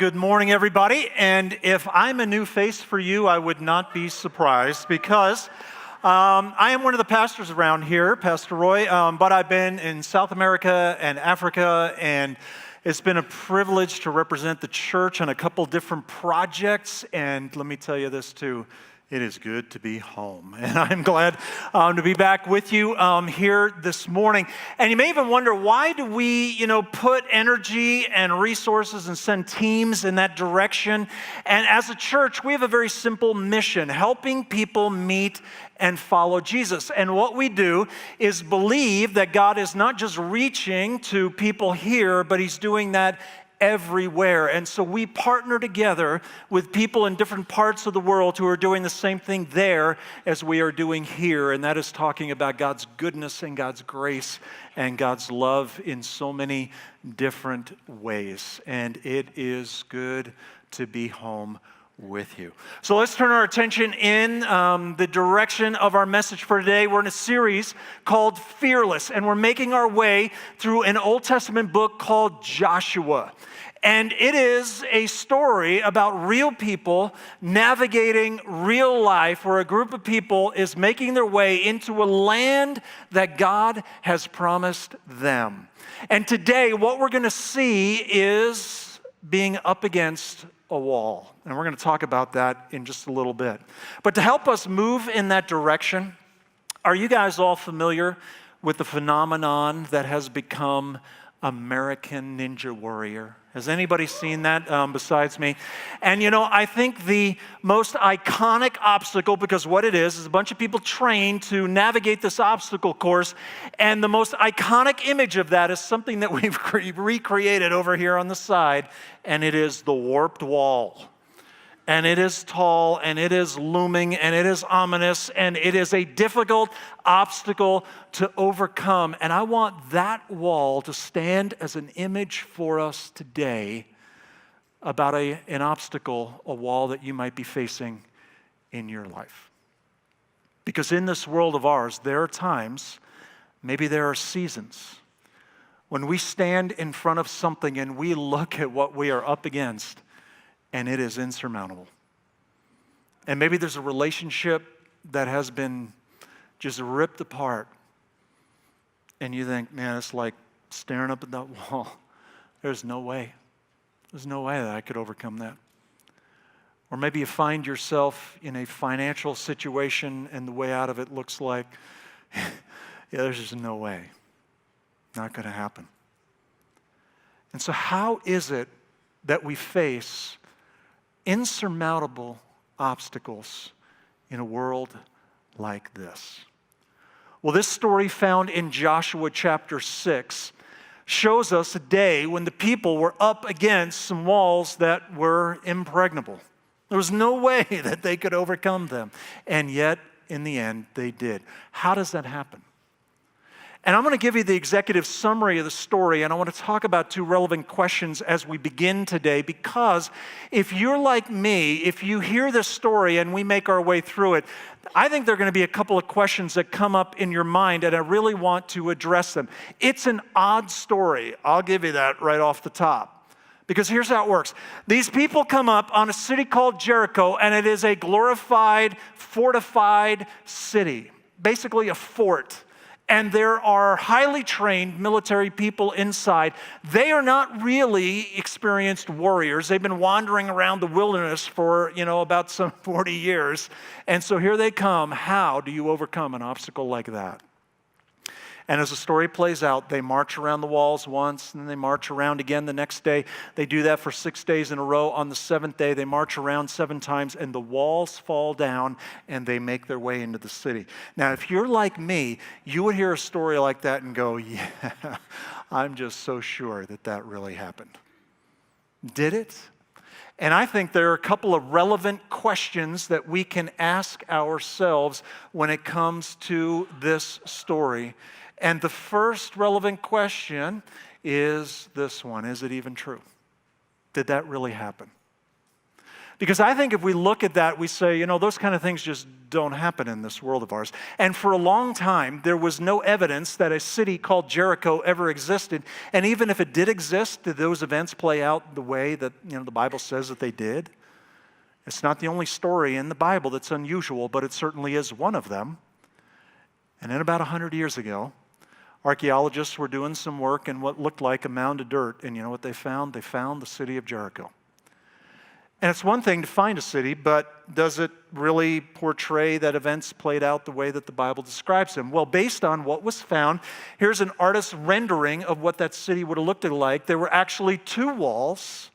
good morning, everybody. And if I'm a new face for you, I would not be surprised because I am one of the pastors around here, Pastor Roy, but I've been in South America and Africa, and it's been a privilege to represent the church on a couple different projects. And let me tell you this too. It is good to be home, and I'm glad to be back with you here this morning. And you may even wonder, why do we, put energy and resources and send teams in that direction? And as a church, we have a very simple mission: helping people meet and follow Jesus. And what we do is believe that God is not just reaching to people here, but He's doing that everywhere. And so we partner together with people in different parts of the world who are doing the same thing there as we are doing here, and that is talking about God's goodness and God's grace and God's love in so many different ways. And it is good to be home with you. So let's turn our attention in the direction of our message for today. We're in a series called Fearless, and we're making our way through an Old Testament book called Joshua. And it is a story about real people navigating real life, where a group of people is making their way into a land that God has promised them. And today, what we're going to see is being up against a wall. And we're going to talk about that in just a little bit. But to help us move in that direction, are you guys all familiar with the phenomenon that has become American Ninja Warrior? Has anybody seen that besides me? And I think the most iconic obstacle, because what it is a bunch of people trained to navigate this obstacle course, and the most iconic image of that is something that we've recreated over here on the side, and it is the warped wall. And it is tall, and it is looming, and it is ominous, and it is a difficult obstacle to overcome. And I want that wall to stand as an image for us today about an obstacle, a wall that you might be facing in your life. Because in this world of ours, there are times, maybe there are seasons, when we stand in front of something and we look at what we are up against, and it is insurmountable. And maybe there's a relationship that has been just ripped apart. And you think, man, it's like staring up at that wall. There's no way. There's no way that I could overcome that. Or maybe you find yourself in a financial situation and the way out of it looks like, there's just no way. Not going to happen. And so how is it that we face insurmountable obstacles in a world like this? Well, this story found in Joshua chapter 6 shows us a day when the people were up against some walls that were impregnable. There was no way that they could overcome them, and yet in the end they did. How does that happen? And I'm going to give you the executive summary of the story, and I want to talk about two relevant questions as we begin today, because if you're like me, if you hear this story and we make our way through it, I think there are going to be a couple of questions that come up in your mind, and I really want to address them. It's an odd story. I'll give you that right off the top. Because here's how it works. These people come up on a city called Jericho, and it is a glorified, fortified city, basically a fort. And there are highly trained military people inside. They are not really experienced warriors. They've been wandering around the wilderness for, about some 40 years. And so here they come. How do you overcome an obstacle like that? And as the story plays out, they march around the walls once, and then they march around again the next day. They do that for 6 days in a row. On the seventh day, they march around 7 times, and the walls fall down, and they make their way into the city. Now, if you're like me, you would hear a story like that and go, yeah, I'm just so sure that that really happened. Did it? And I think there are a couple of relevant questions that we can ask ourselves when it comes to this story. And the first relevant question is this one: is it even true? Did that really happen? Because I think if we look at that, we say, those kind of things just don't happen in this world of ours. And for a long time, there was no evidence that a city called Jericho ever existed. And even if it did exist, did those events play out the way that the Bible says that they did? It's not the only story in the Bible that's unusual, but it certainly is one of them. And then about 100 years ago, archaeologists were doing some work in what looked like a mound of dirt. And you know what they found? They found the city of Jericho. And it's one thing to find a city, but does it really portray that events played out the way that the Bible describes them? Well, based on what was found, here's an artist's rendering of what that city would have looked like. There were actually 2 walls.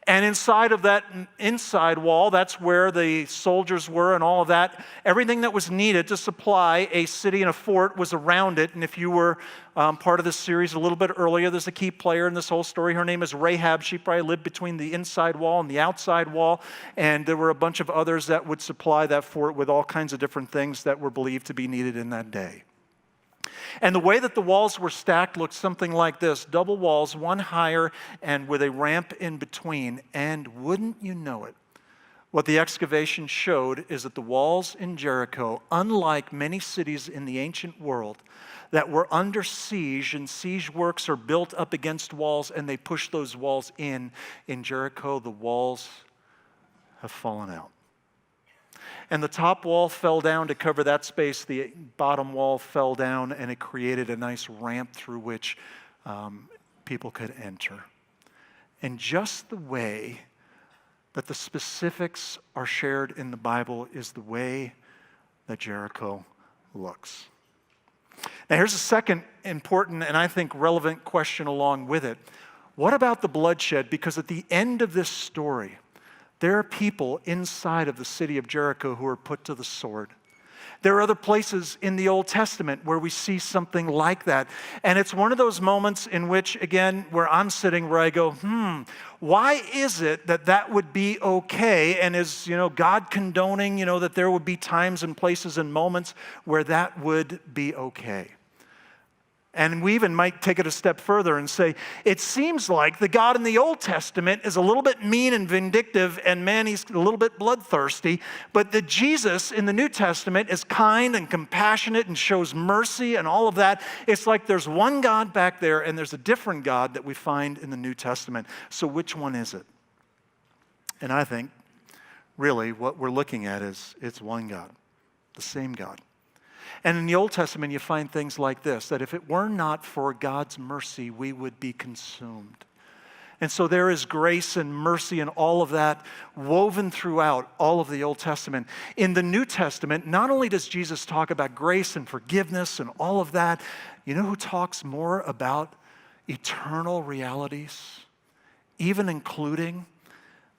And inside of that inside wall, that's where the soldiers were and all of that. Everything that was needed to supply a city and a fort was around it. And if you were part of this series a little bit earlier, there's a key player in this whole story. Her name is Rahab. She probably lived between the inside wall and the outside wall. And there were a bunch of others that would supply that fort with all kinds of different things that were believed to be needed in that day. And the way that the walls were stacked looked something like this. Double walls, one higher and with a ramp in between. And wouldn't you know it, what the excavation showed is that the walls in Jericho, unlike many cities in the ancient world that were under siege, and siege works are built up against walls and they push those walls in Jericho, the walls have fallen out. And the top wall fell down to cover that space. The bottom wall fell down, and it created a nice ramp through which people could enter. And just the way that the specifics are shared in the Bible is the way that Jericho looks. Now, here's a second important and I think relevant question along with it. What about the bloodshed? Because at the end of this story, there are people inside of the city of Jericho who are put to the sword. There are other places in the Old Testament where we see something like that. And it's one of those moments in which, again, where I'm sitting, where I go, why is it that that would be okay? And is, God condoning, that there would be times and places and moments where that would be okay? And we even might take it a step further and say, it seems like the God in the Old Testament is a little bit mean and vindictive, and man, he's a little bit bloodthirsty. But the Jesus in the New Testament is kind and compassionate and shows mercy and all of that. It's like there's one God back there, and there's a different God that we find in the New Testament. So which one is it? And I think, really, what we're looking at is it's one God, the same God. And in the Old Testament, you find things like this, that if it were not for God's mercy, we would be consumed. And so there is grace and mercy and all of that woven throughout all of the Old Testament. In the New Testament, not only does Jesus talk about grace and forgiveness and all of that, you know who talks more about eternal realities, even including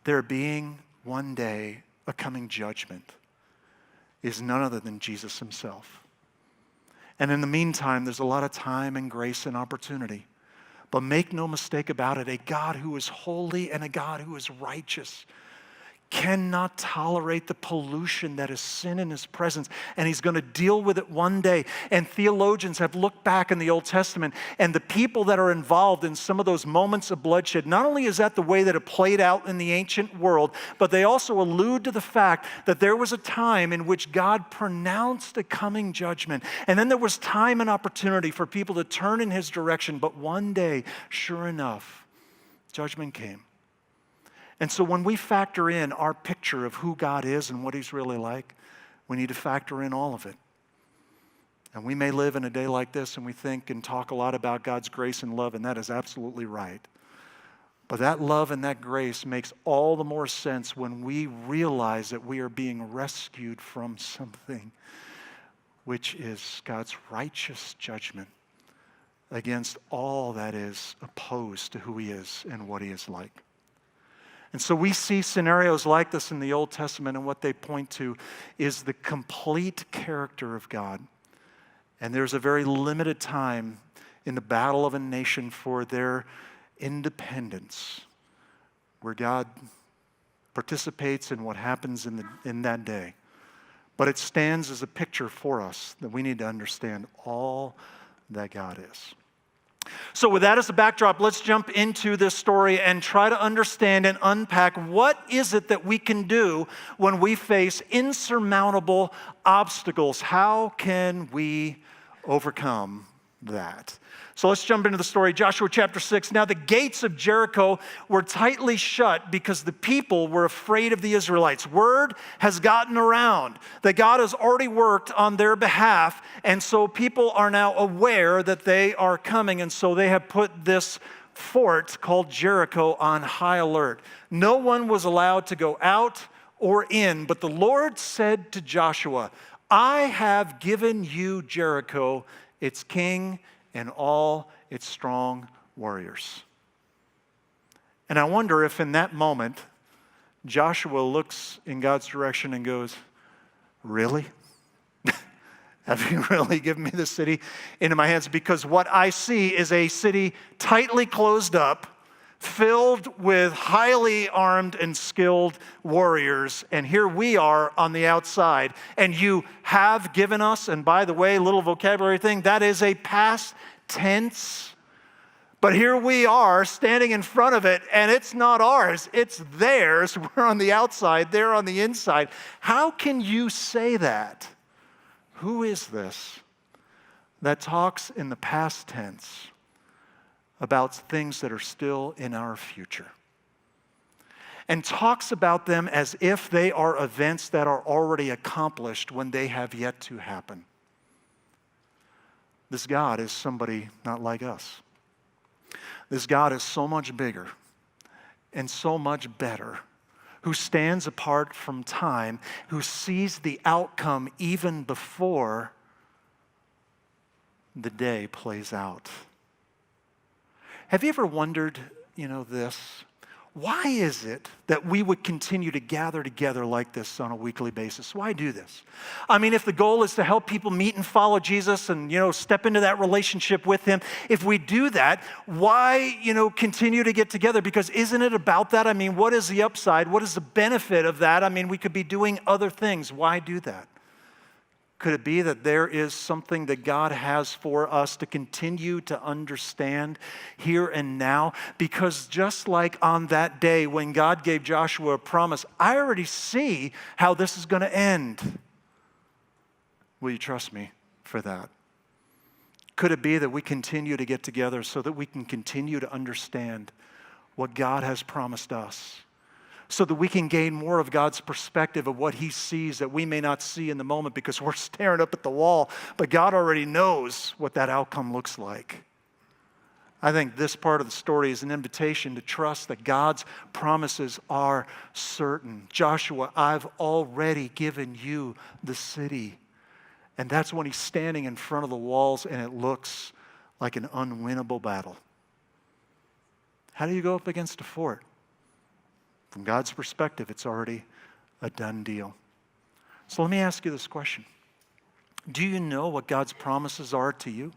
there being one day a coming judgment, is none other than Jesus himself. And in the meantime, there's a lot of time and grace and opportunity. But make no mistake about it, a God who is holy and a God who is righteous cannot tolerate the pollution that is sin in his presence, and he's going to deal with it one day. And theologians have looked back in the Old Testament, and the people that are involved in some of those moments of bloodshed, not only is that the way that it played out in the ancient world, but they also allude to the fact that there was a time in which God pronounced a coming judgment, and then there was time and opportunity for people to turn in his direction. But one day, sure enough, judgment came. And so when we factor in our picture of who God is and what he's really like, we need to factor in all of it. And we may live in a day like this and we think and talk a lot about God's grace and love, and that is absolutely right. But that love and that grace makes all the more sense when we realize that we are being rescued from something, which is God's righteous judgment against all that is opposed to who he is and what he is like. And so we see scenarios like this in the Old Testament, and what they point to is the complete character of God. And there's a very limited time in the battle of a nation for their independence where God participates in what happens in that day. But it stands as a picture for us that we need to understand all that God is. So with that as a backdrop, let's jump into this story and try to understand and unpack what is it that we can do when we face insurmountable obstacles. How can we overcome that? So let's jump into the story. Joshua chapter 6. Now the gates of Jericho were tightly shut because the people were afraid of the Israelites. Word has gotten around that God has already worked on their behalf, and so people are now aware that they are coming, and so they have put this fort called Jericho on high alert. No one was allowed to go out or in, but the Lord said to Joshua, I have given you Jericho, its king, and all its strong warriors. And I wonder if in that moment, Joshua looks in God's direction and goes, really? Have you really given me the city into my hands? Because what I see is a city tightly closed up, filled with highly armed and skilled warriors. And here we are on the outside. And you have given us, and by the way, little vocabulary thing, that is a past tense. But here we are standing in front of it, and it's not ours, it's theirs. We're on the outside, they're on the inside. How can you say that? Who is this that talks in the past tense about things that are still in our future, and talks about them as if they are events that are already accomplished when they have yet to happen? This God is somebody not like us. This God is so much bigger and so much better, who stands apart from time, who sees the outcome even before the day plays out. Have you ever wondered, this? Why is it that we would continue to gather together like this on a weekly basis? Why do this? I mean, if the goal is to help people meet and follow Jesus and, step into that relationship with him, if we do that, why, continue to get together? Because isn't it about that? I mean, what is the upside? What is the benefit of that? I mean, we could be doing other things. Why do that? Could it be that there is something that God has for us to continue to understand here and now? Because just like on that day when God gave Joshua a promise, I already see how this is going to end. Will you trust me for that? Could it be that we continue to get together so that we can continue to understand what God has promised us, so that we can gain more of God's perspective of what he sees that we may not see in the moment because we're staring up at the wall, but God already knows what that outcome looks like? I think this part of the story is an invitation to trust that God's promises are certain. Joshua, I've already given you the city. And that's when he's standing in front of the walls and it looks like an unwinnable battle. How do you go up against a fort? From God's perspective, it's already a done deal. So let me ask you this question. Do you know what God's promises are to you?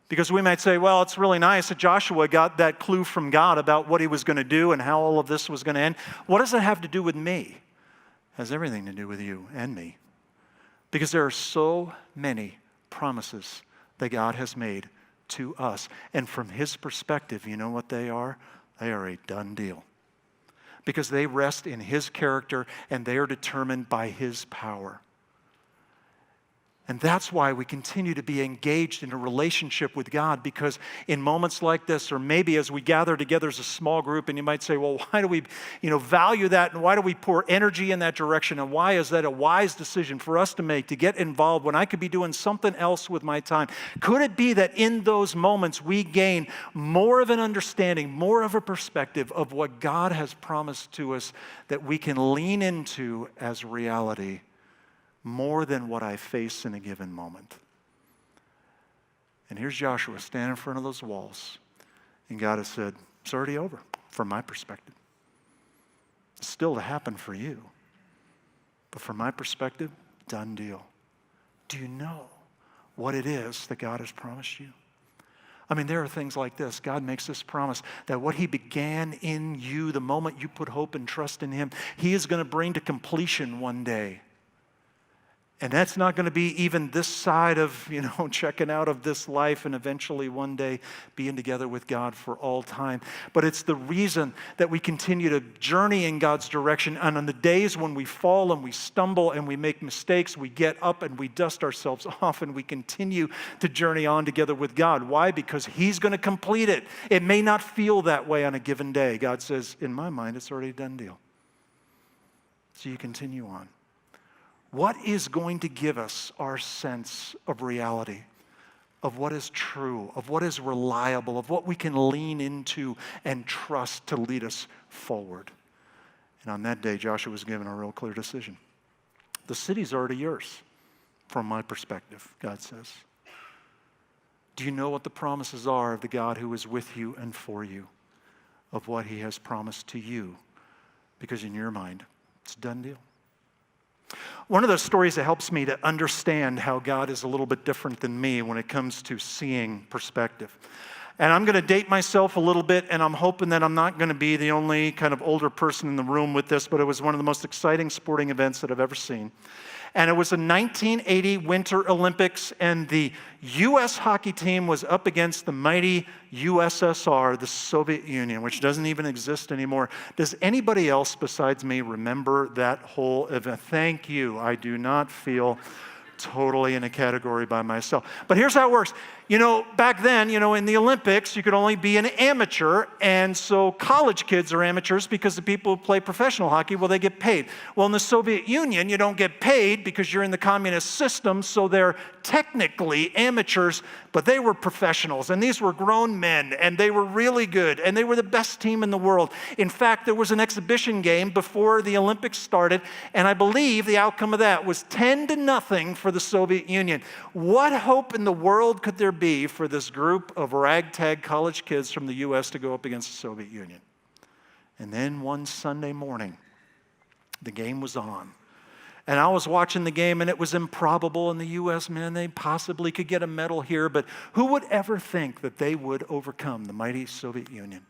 Because we might say, well, it's really nice that Joshua got that clue from God about what he was going to do and how all of this was going to end. What does it have to do with me? It has everything to do with you and me. Because there are so many promises that God has made to us. And from his perspective, you know what they are? They are a done deal. Because they rest in his character and they are determined by his power. And that's why we continue to be engaged in a relationship with God, because in moments like this, or maybe as we gather together as a small group, and you might say, well, why do we value that, and why do we pour energy in that direction, and why is that a wise decision for us to make, to get involved when I could be doing something else with my time? Could it be that in those moments we gain more of an understanding, more of a perspective of what God has promised to us that we can lean into as reality more than what I face in a given moment? And here's Joshua standing in front of those walls, and God has said, it's already over from my perspective. It's still to happen for you, but from my perspective, done deal. Do you know what it is that God has promised you? I mean, there are things like this. God makes this promise that what he began in you the moment you put hope and trust in him, he is going to bring to completion one day. And that's not going to be even this side of, checking out of this life and eventually one day being together with God for all time. But it's the reason that we continue to journey in God's direction. And on the days when we fall and we stumble and we make mistakes, we get up and we dust ourselves off and we continue to journey on together with God. Why? Because He's going to complete it. It may not feel that way on a given day. God says, in my mind, it's already a done deal. So you continue on. What is going to give us our sense of reality, of what is true, of what is reliable, of what we can lean into and trust to lead us forward? And on that day, Joshua was given a real clear decision. The city's already yours, from my perspective, God says. Do you know what the promises are of the God who is with you and for you, of what He has promised to you? Because in your mind, it's a done deal. One of those stories that helps me to understand how God is a little bit different than me when it comes to seeing perspective. And I'm going to date myself a little bit, and I'm hoping that I'm not going to be the only kind of older person in the room with this, but it was one of the most exciting sporting events that I've ever seen. And it was the 1980 Winter Olympics, and the U.S. hockey team was up against the mighty USSR, the Soviet Union, which doesn't even exist anymore. Does anybody else besides me remember that whole event? Thank you. I do not feel totally in a category by myself. But here's how it works. Back then, in the Olympics, you could only be an amateur, and so college kids are amateurs because the people who play professional hockey, well, they get paid. Well, in the Soviet Union, you don't get paid because you're in the communist system, so they're technically amateurs, but they were professionals, and these were grown men, and they were really good, and they were the best team in the world. In fact, there was an exhibition game before the Olympics started, and I believe the outcome of that was 10-0 for the Soviet Union. What hope in the world could there be for this group of ragtag college kids from the U.S. to go up against the Soviet Union? And then one Sunday morning, the game was on. And I was watching the game, and it was improbable. And the U.S., man, they possibly could get a medal here, but who would ever think that they would overcome the mighty Soviet Union?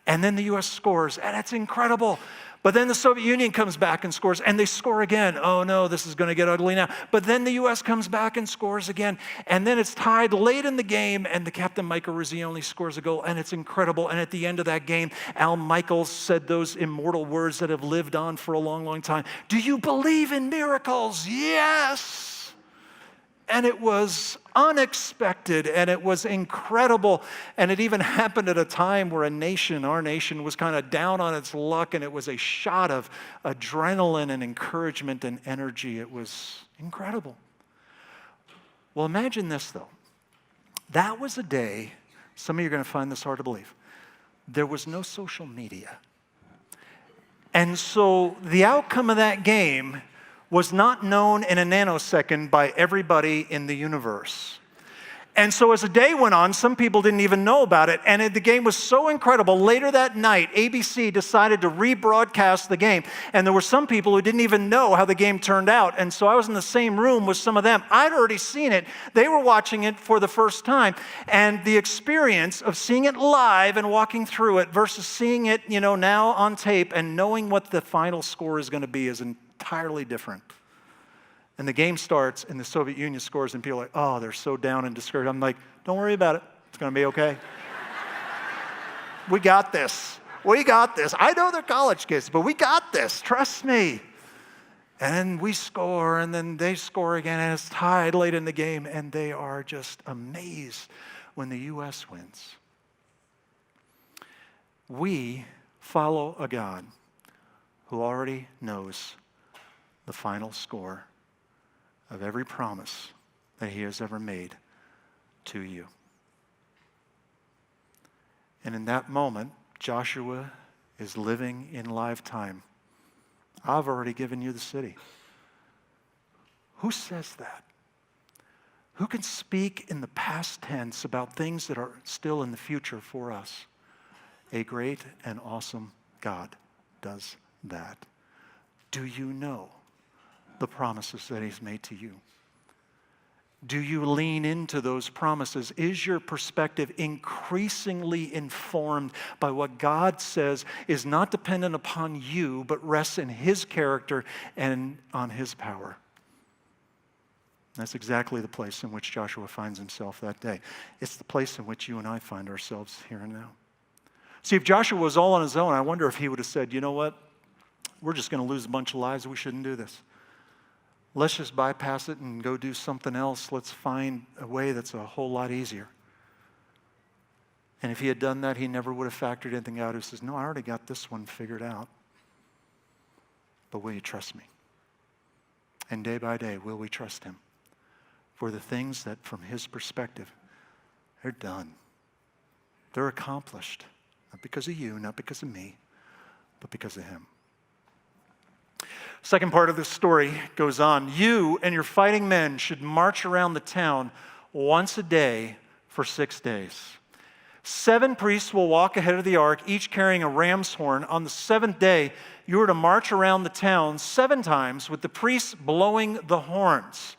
And then the U.S. scores, and it's incredible. But then the Soviet Union comes back and scores, and they score again. Oh no, this is going to get ugly now. But then the U.S. comes back and scores again. And then it's tied late in the game, and the captain, Michael Ruzzioni, scores a goal, and it's incredible. And at the end of that game, Al Michaels said those immortal words that have lived on for a long, long time. Do you believe in miracles? Yes. And it was unexpected, and it was incredible. And it even happened at a time where our nation was kind of down on its luck, and it was a shot of adrenaline and encouragement and energy. It was incredible. Well, imagine this, though. That was a day, some of you are going to find this hard to believe, there was no social media. And so the outcome of that game was not known in a nanosecond by everybody in the universe. And so as the day went on, some people didn't even know about it. And the game was so incredible. Later that night, ABC decided to rebroadcast the game. And there were some people who didn't even know how the game turned out. And so I was in the same room with some of them. I'd already seen it. They were watching it for the first time. And the experience of seeing it live and walking through it versus seeing it, now on tape and knowing what the final score is going to be is entirely different. And the game starts, and the Soviet Union scores, and people are like, oh, they're so down and discouraged. I'm like, don't worry about it. It's going to be okay. We got this. We got this. I know they're college kids, but we got this. Trust me. And we score, and then they score again, and it's tied late in the game, and they are just amazed when the U.S. wins. We follow a God who already knows the final score of every promise that He has ever made to you. And in that moment, Joshua is living in live time. I've already given you the city. Who says that? Who can speak in the past tense about things that are still in the future for us? A great and awesome God does that. Do you know the promises that He's made to you? Do you lean into those promises? Is your perspective increasingly informed by what God says is not dependent upon you, but rests in His character and on His power? That's exactly the place in which Joshua finds himself that day. It's the place in which you and I find ourselves here and now. See, if Joshua was all on his own, I wonder if he would have said, you know what? We're just going to lose a bunch of lives. We shouldn't do this. Let's just bypass it and go do something else. Let's find a way that's a whole lot easier. And if he had done that, he never would have factored anything out. He says, no, I already got this one figured out. But will you trust me? And day by day, will we trust him for the things that, from his perspective, they're done. They're accomplished. Not because of you, not because of me, but because of him. Second part of this story goes on. You and your fighting men should march around the town once a day for 6 days. 7 priests will walk ahead of the ark, each carrying a ram's horn. On the 7th day, you are to march around the town 7 times with the priests blowing the horns.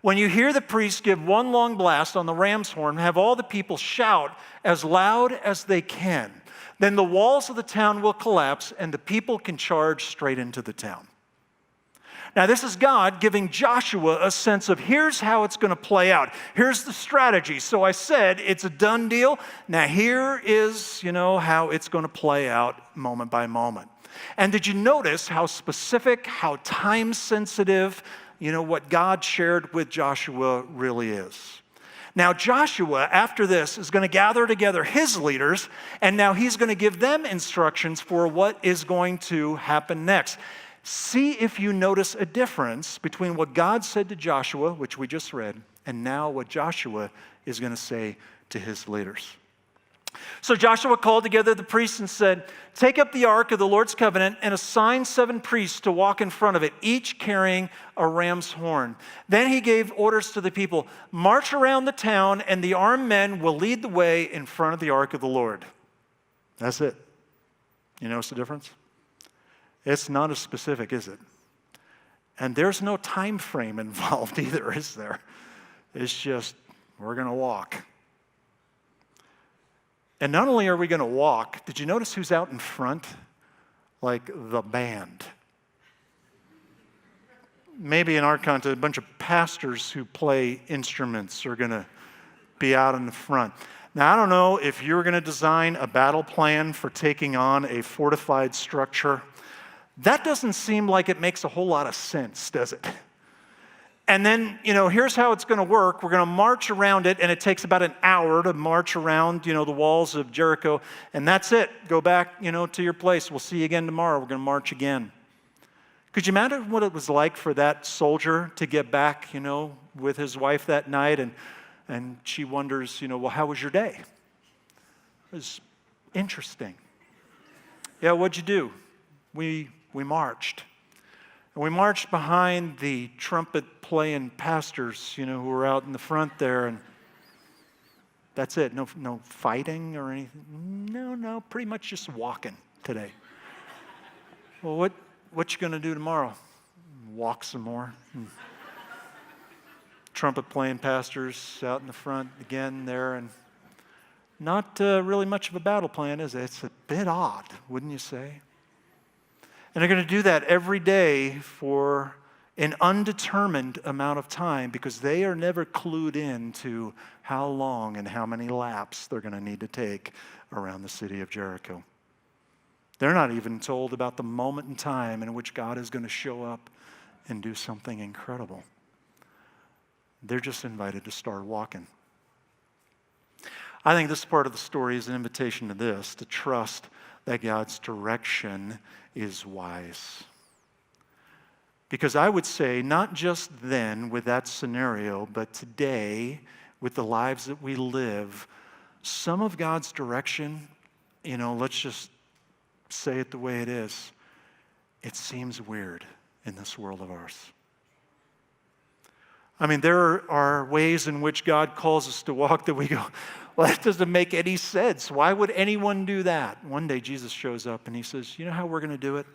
When you hear the priests give one long blast on the ram's horn, have all the people shout as loud as they can. Then the walls of the town will collapse and the people can charge straight into the town. Now, this is God giving Joshua a sense of here's how it's going to play out. Here's the strategy. So I said it's a done deal. Now, here is, how it's going to play out moment by moment. And did you notice how specific, how time sensitive, what God shared with Joshua really is? Now, Joshua, after this, is going to gather together his leaders, and now he's going to give them instructions for what is going to happen next. See if you notice a difference between what God said to Joshua, which we just read, and now what Joshua is going to say to his leaders. So Joshua called together the priests and said, take up the ark of the Lord's covenant and assign 7 priests to walk in front of it, each carrying a ram's horn. Then he gave orders to the people, march around the town and the armed men will lead the way in front of the ark of the Lord. That's it. You notice the difference? It's not as specific, is it? And there's no time frame involved either, is there? It's just, we're going to walk. And not only are we going to walk, did you notice who's out in front? Like the band. Maybe in our context, a bunch of pastors who play instruments are going to be out in the front. Now, I don't know if you're going to design a battle plan for taking on a fortified structure. That doesn't seem like it makes a whole lot of sense, does it? And then, here's how it's going to work. We're going to march around it, and it takes about an hour to march around, the walls of Jericho. And that's it. Go back, to your place. We'll see you again tomorrow. We're going to march again. Could you imagine what it was like for that soldier to get back, with his wife that night, and she wonders, well, how was your day? It was interesting. Yeah, what'd you do? We marched. And we marched behind the trumpet-playing pastors, who were out in the front there, and that's it. No fighting or anything. No, pretty much just walking today. Well, what you going to do tomorrow? Walk some more. Trumpet-playing pastors out in the front again there, and not really much of a battle plan, is it? It's a bit odd, wouldn't you say? And they're going to do that every day for an undetermined amount of time because they are never clued in to how long and how many laps they're going to need to take around the city of Jericho. They're not even told about the moment in time in which God is going to show up and do something incredible. They're just invited to start walking. I think this part of the story is an invitation to this, to trust that God's direction is wise. Because I would say, not just then with that scenario, but today with the lives that we live, some of God's direction, let's just say it the way it is, it seems weird in this world of ours. I mean, there are ways in which God calls us to walk that we go, well, that doesn't make any sense. Why would anyone do that? One day Jesus shows up and he says, you know how we're going to do it?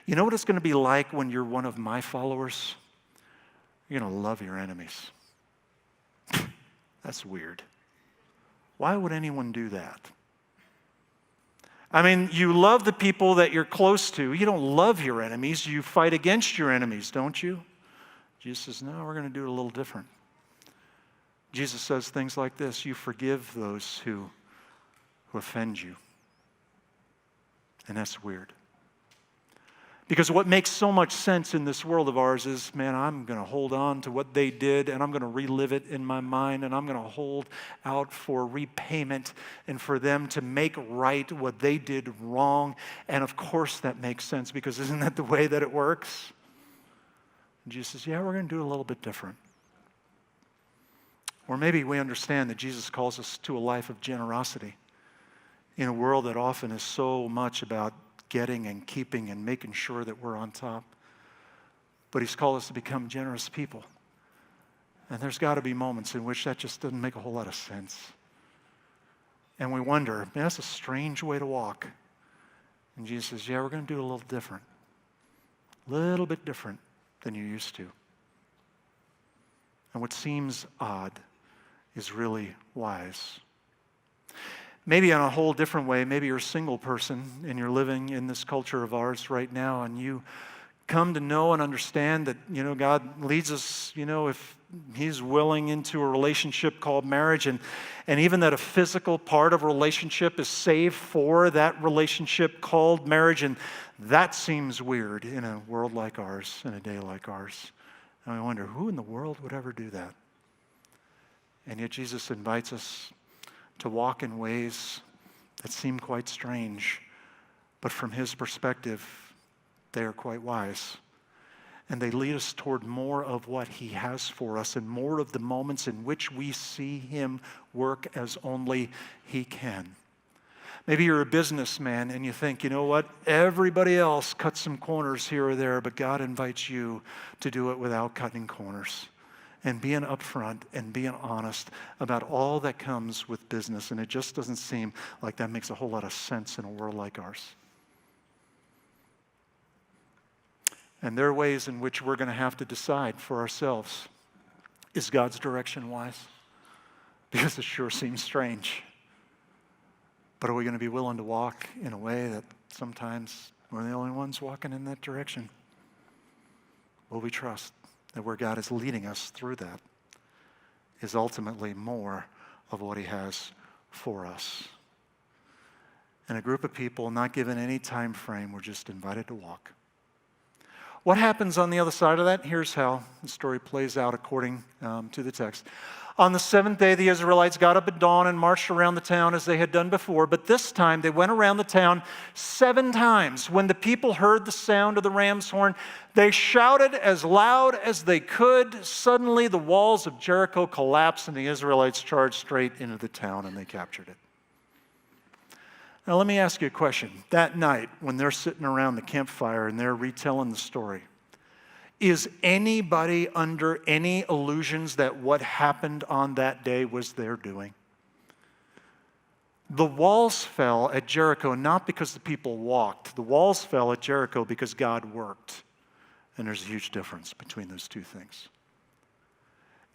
You know what it's going to be like when you're one of my followers? You're going to love your enemies. That's weird. Why would anyone do that? I mean, you love the people that you're close to. You don't love your enemies. You fight against your enemies, don't you? Jesus says, no, we're going to do it a little different. Jesus says things like this: you forgive those who offend you. And that's weird. Because what makes so much sense in this world of ours is, man, I'm going to hold on to what they did, and I'm going to relive it in my mind, and I'm going to hold out for repayment and for them to make right what they did wrong. And of course that makes sense, because isn't that the way that it works? And Jesus says, yeah, we're going to do it a little bit different. Or maybe we understand that Jesus calls us to a life of generosity in a world that often is so much about getting and keeping and making sure that we're on top. But he's called us to become generous people. And there's got to be moments in which that just doesn't make a whole lot of sense. And we wonder, man, that's a strange way to walk. And Jesus says, yeah, we're going to do it a little different. A little bit different than you used to. And what seems odd is really wise. Maybe in a whole different way, maybe you're a single person and you're living in this culture of ours right now, and you come to know and understand that, God leads us, if he's willing, into a relationship called marriage, and even that a physical part of a relationship is saved for that relationship called marriage. And that seems weird in a world like ours, in a day like ours. And I wonder, who in the world would ever do that? And yet Jesus invites us to walk in ways that seem quite strange, but from his perspective, they are quite wise. And they lead us toward more of what he has for us, and more of the moments in which we see him work as only he can. Maybe you're a businessman and you think, you know what, everybody else cuts some corners here or there, but God invites you to do it without cutting corners, and being upfront and being honest about all that comes with business. And it just doesn't seem like that makes a whole lot of sense in a world like ours. And there are ways in which we're going to have to decide for ourselves, is God's direction wise? Because it sure seems strange. But are we going to be willing to walk in a way that sometimes we're the only ones walking in that direction? Will we trust that where God is leading us through that is ultimately more of what he has for us? And a group of people, not given any time frame, were just invited to walk. What happens on the other side of that? Here's how the story plays out according to the text. On the seventh day, the Israelites got up at dawn and marched around the town as they had done before. But this time, they went around the town 7 times. When the people heard the sound of the ram's horn, they shouted as loud as they could. Suddenly, the walls of Jericho collapsed, and the Israelites charged straight into the town, and they captured it. Now, let me ask you a question. That night, when they're sitting around the campfire and they're retelling the story, is anybody under any illusions that what happened on that day was their doing? The walls fell at Jericho not because the people walked. The walls fell at Jericho because God worked. And there's a huge difference between those two things.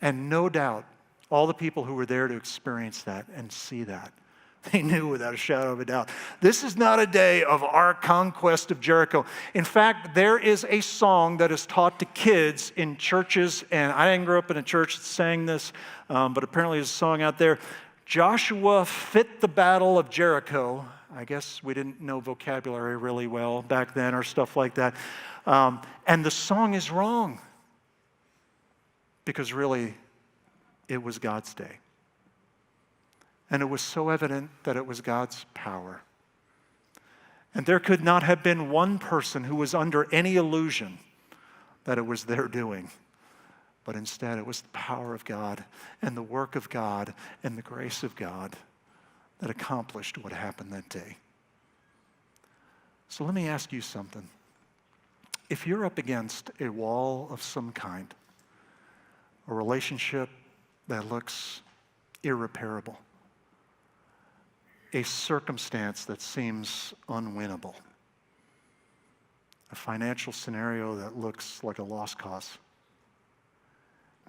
And no doubt, all the people who were there to experience that and see that, they knew without a shadow of a doubt, this is not a day of our conquest of Jericho. In fact, there is a song that is taught to kids in churches, and I didn't grow up in a church that sang this, but apparently there's a song out there. Joshua fit the battle of Jericho. I guess we didn't know vocabulary really well back then or stuff like that. And the song is wrong, because really, it was God's day. And it was so evident that it was God's power. And there could not have been one person who was under any illusion that it was their doing. But instead, it was the power of God and the work of God and the grace of God that accomplished what happened that day. So let me ask you something. If you're up against a wall of some kind, a relationship that looks irreparable, a circumstance that seems unwinnable, a financial scenario that looks like a lost cause.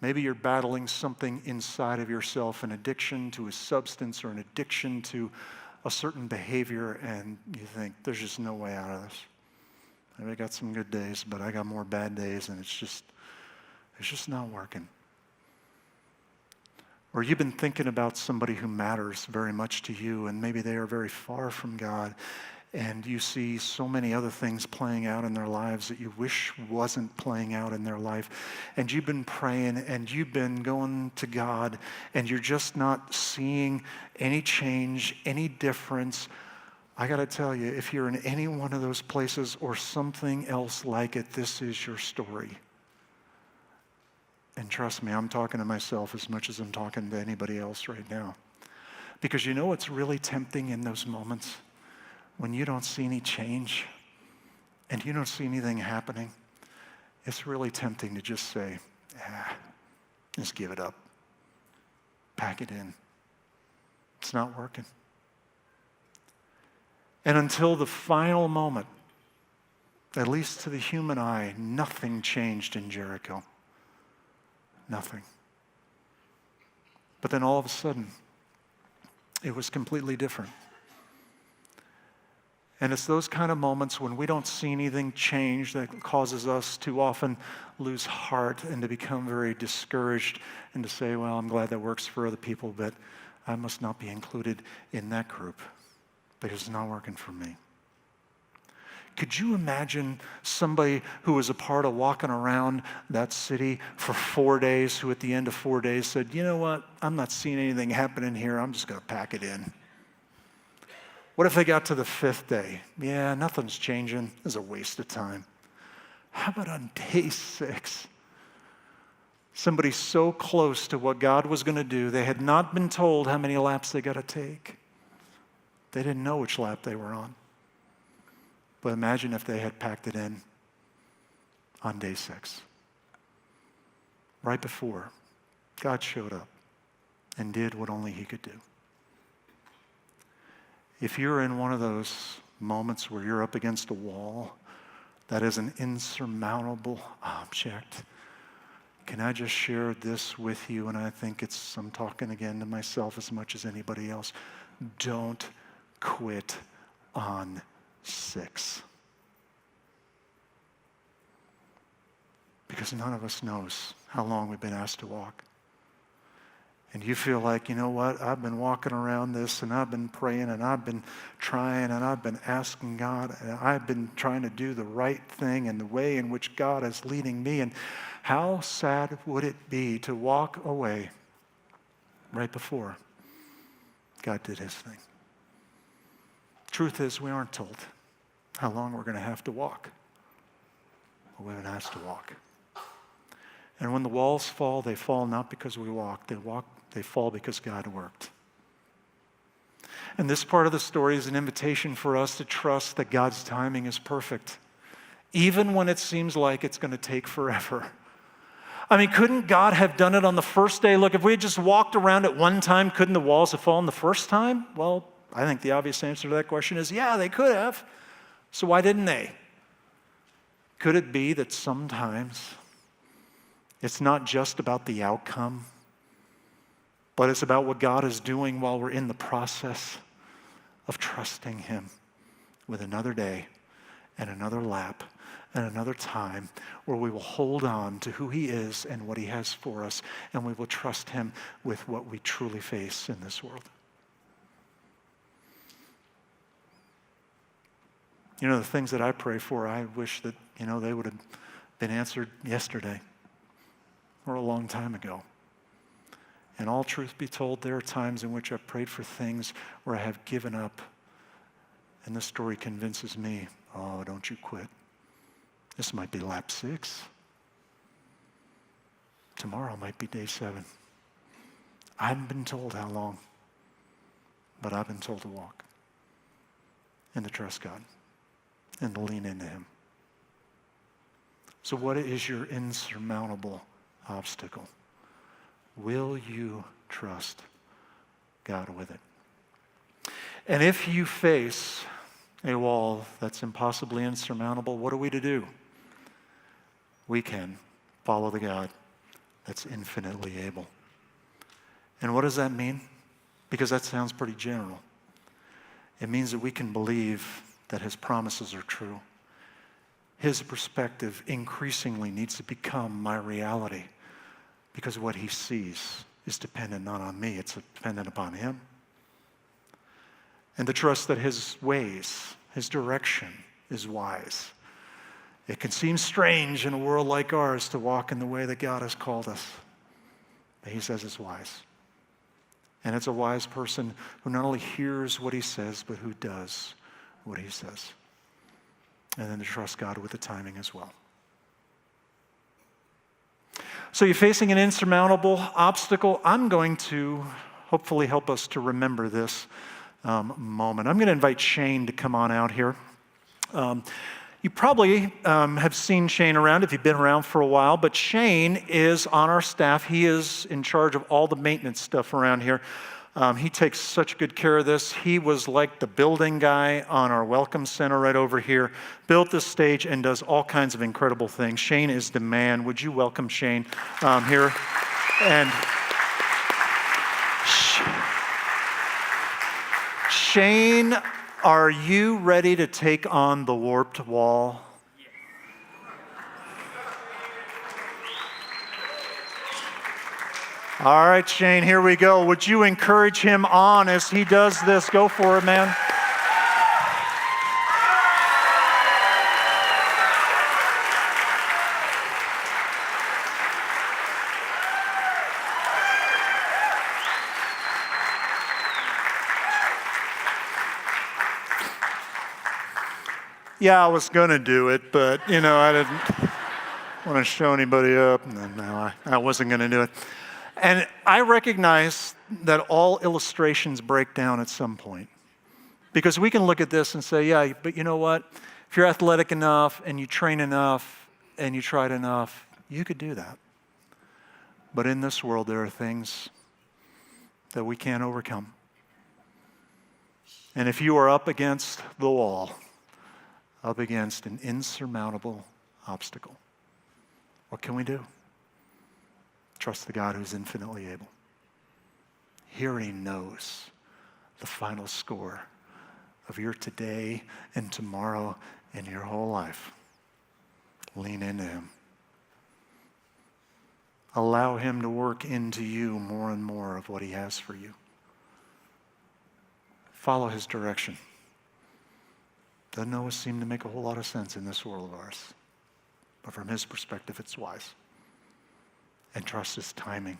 Maybe you're battling something inside of yourself, an addiction to a substance or an addiction to a certain behavior, and you think, there's just no way out of this. Maybe I got some good days, but I got more bad days, and it's just not working. Or you've been thinking about somebody who matters very much to you, and maybe they are very far from God, and you see so many other things playing out in their lives that you wish wasn't playing out in their life. And you've been praying, and you've been going to God, and you're just not seeing any change, any difference. I got to tell you, if you're in any one of those places or something else like it, this is your story. And trust me, I'm talking to myself as much as I'm talking to anybody else right now. Because you know what's really tempting in those moments? When you don't see any change and you don't see anything happening, it's really tempting to just say, just give it up. Pack it in. It's not working. And until the final moment, at least to the human eye, nothing changed in Jericho. Nothing. But then all of a sudden, it was completely different. And it's those kind of moments when we don't see anything change that causes us to often lose heart and to become very discouraged and to say, well, I'm glad that works for other people, but I must not be included in that group because it's not working for me. Could you imagine somebody who was a part of walking around that city for 4 days, who at the end of 4 days said, you know what, I'm not seeing anything happening here, I'm just going to pack it in. What if they got to the 5th day? Yeah, nothing's changing. It's a waste of time. How about on day 6? Somebody so close to what God was going to do, they had not been told how many laps they got to take. They didn't know which lap they were on. But imagine if they had packed it in on day 6. Right before, God showed up and did what only He could do. If you're in one of those moments where you're up against a wall that is an insurmountable object, can I just share this with you? And I think I'm talking again to myself as much as anybody else. Don't quit on 6. Because none of us knows how long we've been asked to walk. And you feel like, you know what, I've been walking around this and I've been praying and I've been trying and I've been asking God and I've been trying to do the right thing and the way in which God is leading me. And how sad would it be to walk away right before God did His thing? Truth is, we aren't told how long we're going to have to walk. But we've been asked to walk. And when the walls fall, they fall not because we walk. They fall because God worked. And this part of the story is an invitation for us to trust that God's timing is perfect, even when it seems like it's going to take forever. I mean, couldn't God have done it on the first day? Look, if we had just walked around at one time, couldn't the walls have fallen the first time? Well, I think the obvious answer to that question is, yeah, they could have. So why didn't they? Could it be that sometimes it's not just about the outcome, but it's about what God is doing while we're in the process of trusting Him with another day and another lap and another time where we will hold on to who He is and what He has for us, and we will trust Him with what we truly face in this world. You know, the things that I pray for, I wish that, they would have been answered yesterday or a long time ago. And all truth be told, there are times in which I've prayed for things where I have given up, and the story convinces me, oh, don't you quit. This might be lap 6. Tomorrow might be day 7. I haven't been told how long, but I've been told to walk and to trust God and to lean into Him. So what is your insurmountable obstacle? Will you trust God with it? And if you face a wall that's impossibly insurmountable, what are we to do? We can follow the God that's infinitely able. And what does that mean? Because that sounds pretty general. It means that we can believe that His promises are true. His perspective increasingly needs to become my reality, because what He sees is dependent not on me, it's dependent upon him. And to trust that his ways, his direction is wise. It can seem strange in a world like ours to walk in the way that God has called us, but he says it's wise. And it's a wise person who not only hears what he says, but who does what he says. And then to trust God with the timing as well. So you're facing an insurmountable obstacle. I'm going to hopefully help us to remember this moment. I'm going to invite Shane to come on out here. You probably have seen Shane around if you've been around for a while, but Shane is on our staff. He is in charge of all the maintenance stuff around here. He takes such good care of this. He was like the building guy on our Welcome Center right over here, built this stage and does all kinds of incredible things. Shane is the man. Would you welcome Shane here? And Shane, are you ready to take on the warped wall? All right, Shane, here we go. Would you encourage him on as he does this? Go for it, man. Yeah, I was going to do it, but, I didn't want to show anybody up. No, I wasn't going to do it. And I recognize that all illustrations break down at some point. Because we can look at this and say, yeah, but you know what? If you're athletic enough and you train enough and you tried enough, you could do that. But in this world, there are things that we can't overcome. And if you are up against the wall, up against an insurmountable obstacle, what can we do? Trust the God who's infinitely able. He already knows the final score of your today and tomorrow and your whole life. Lean into him. Allow him to work into you more and more of what he has for you. Follow his direction. Doesn't always seem to make a whole lot of sense in this world of ours. But from his perspective, it's wise. And trust his timing.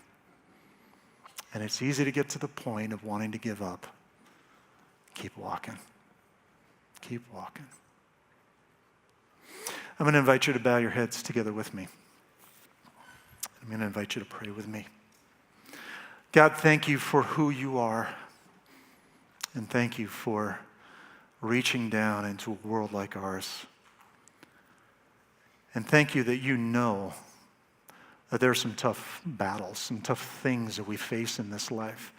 And it's easy to get to the point of wanting to give up. Keep walking. Keep walking. I'm going to invite you to bow your heads together with me. I'm going to invite you to pray with me. God, thank you for who you are. And thank you for reaching down into a world like ours. And thank you that you know that there are some tough battles, some tough things that we face in this life.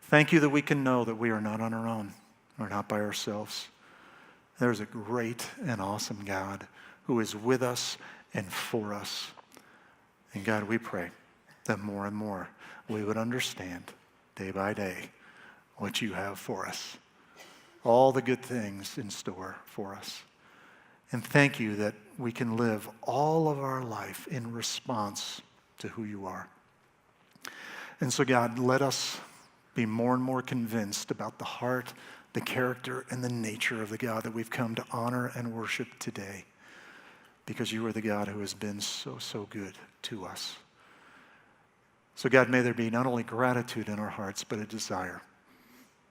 Thank you that we can know that we are not on our own. We're not by ourselves. There's a great and awesome God who is with us and for us. And God, we pray that more and more we would understand day by day what you have for us. All the good things in store for us. And thank you that we can live all of our life in response to who you are. And so, God, let us be more and more convinced about the heart, the character, and the nature of the God that we've come to honor and worship today. Because you are the God who has been so, so good to us. So, God, may there be not only gratitude in our hearts, but a desire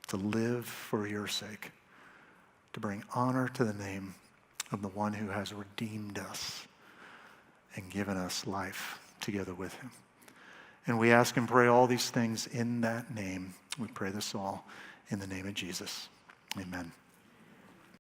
to live for your sake, to bring honor to the name of the one who has redeemed us and given us life together with him. And we ask and pray all these things in that name. We pray this all in the name of Jesus. Amen.